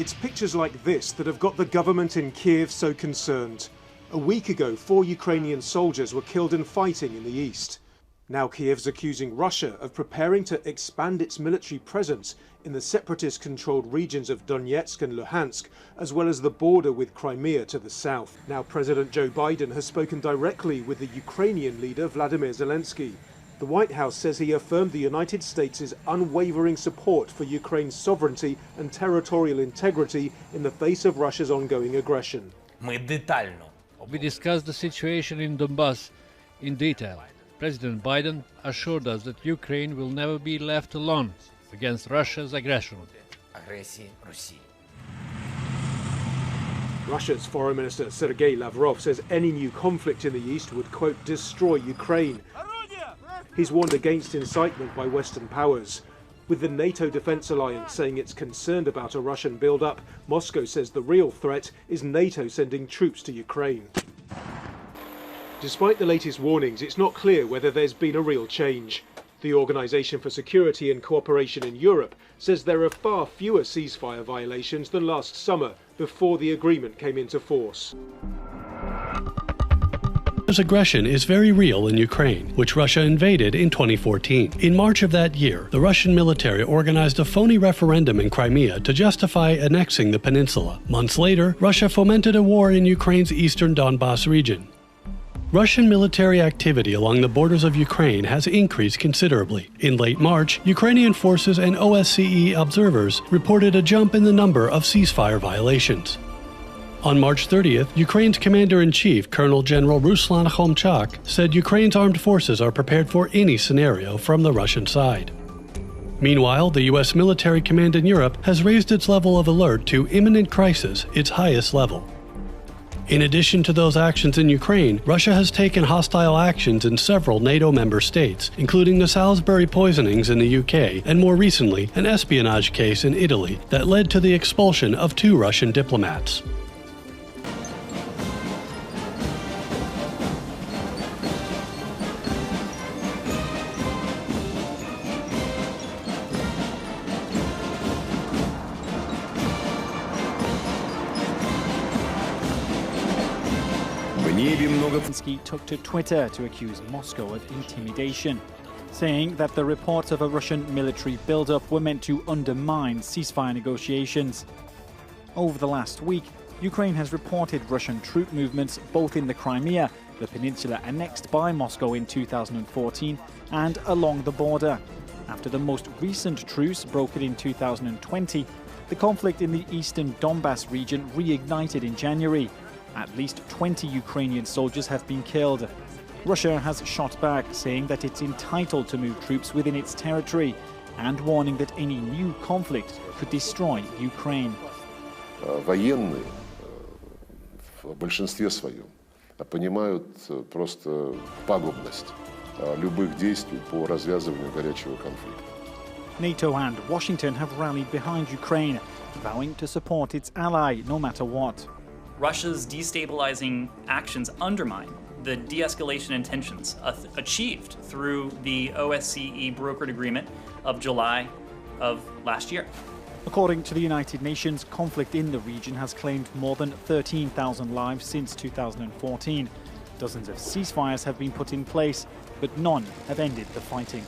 It's pictures like this that have got the government in Kiev so concerned. A week ago, 4 Ukrainian soldiers were killed in fighting in the east. Now Kiev's accusing Russia of preparing to expand its military presence in the separatist-controlled regions of Donetsk and Luhansk, as well as the border with Crimea to the south. Now President Joe Biden has spoken directly with the Ukrainian leader Vladimir Zelensky. The White House says he affirmed the United States' unwavering support for Ukraine's sovereignty and territorial integrity in the face of Russia's ongoing aggression. We discussed the situation in Donbas in detail. President Biden assured us that Ukraine will never be left alone against Russia's aggression. Russia's Foreign Minister Sergei Lavrov says any new conflict in the east would, quote, destroy Ukraine. He's warned against incitement by Western powers. With the NATO defense alliance saying it's concerned about a Russian build-up, Moscow says the real threat is NATO sending troops to Ukraine. Despite the latest warnings, it's not clear whether there's been a real change. The Organisation for Security and Cooperation in Europe says there are far fewer ceasefire violations than last summer, before the agreement came into force. Russia's aggression is very real in Ukraine, which Russia invaded in 2014. In March of that year, the Russian military organized a phony referendum in Crimea to justify annexing the peninsula. Months later, Russia fomented a war in Ukraine's Eastern Donbas region. Russian military activity along the borders of Ukraine has increased considerably. In late March, Ukrainian forces and OSCE observers reported a jump in the number of ceasefire violations. On March 30th, Ukraine's commander-in-chief, Colonel General Ruslan Khomchak, said Ukraine's armed forces are prepared for any scenario from the Russian side. Meanwhile, the U.S. military command in Europe has raised its level of alert to imminent crisis, its highest level. In addition to those actions in Ukraine, Russia has taken hostile actions in several NATO member states, including the Salisbury poisonings in the UK and more recently an espionage case in Italy that led to the expulsion of 2 Russian diplomats. Zelensky took to Twitter to accuse Moscow of intimidation, saying that the reports of a Russian military buildup were meant to undermine ceasefire negotiations. Over the last week, Ukraine has reported Russian troop movements both in the Crimea, the peninsula annexed by Moscow in 2014, and along the border. After the most recent truce brokered in 2020, the conflict in the Eastern Donbas region reignited in January. At least 20 Ukrainian soldiers have been killed. Russia has shot back, saying that it's entitled to move troops within its territory and warning that any new conflict could destroy Ukraine. Военные в большинстве своем понимают просто пагубность любых действий по развязыванию горячего конфликта. NATO and Washington have rallied behind Ukraine, vowing to support its ally no matter what. Russia's destabilizing actions undermine the de-escalation intentions achieved through the OSCE brokered agreement of July of last year. According to the United Nations, conflict in the region has claimed more than 13,000 lives since 2014. Dozens of ceasefires have been put in place, but none have ended the fighting.